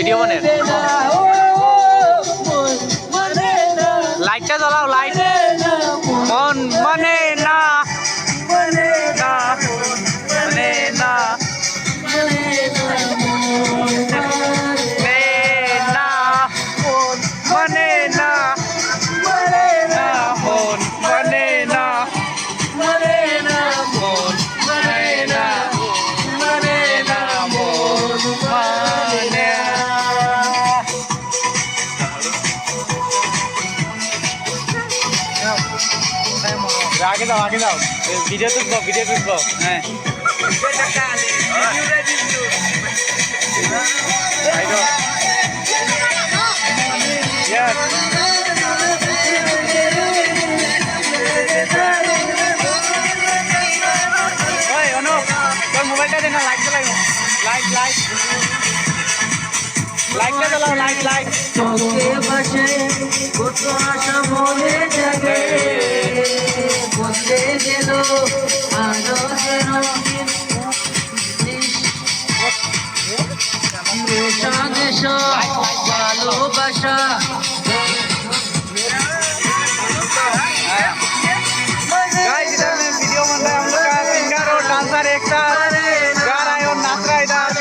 video বনে লাইটটা জ্বালাও লাইট মন মানে না মানে না মানে না মানে না মানে না মন মানে না মানে না মন মানে না মানে না মন মানে আগে দাও ভিডিও তুলবো হ্যাঁ তোর মোবাইলটা দে না লাইট জ্বালাই লাইটটা জ্বালাও লাইট চোখে বসে কত আশা মনে জাগে বলতে গেল আরো যেন ভালোবাসা गाइस इधर में वीडियो बन रहा है हम लोग का सिंगर और डांसर एक साथ गा रहा है और नाच रहा है इधर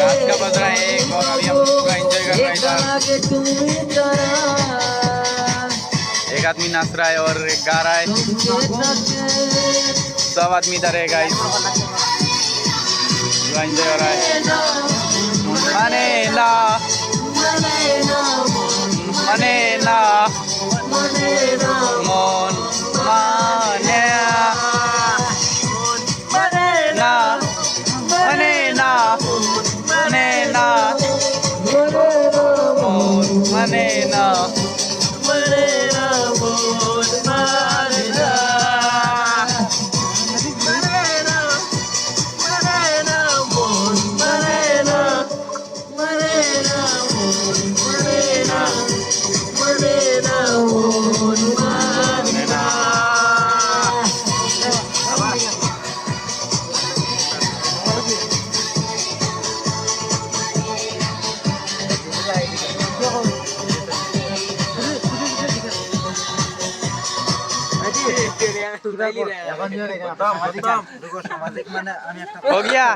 रात का बज रहा है एक और अभी हम पूरा एंजॉय कर रहे हैं एक आदमी नाच रहा है और एक गा रहा है सब आदमी इधर है गाइस पूरा एंजॉय हो रहा है मने ना मने ना मन माने ना मने ना मने ना मने ना हो गया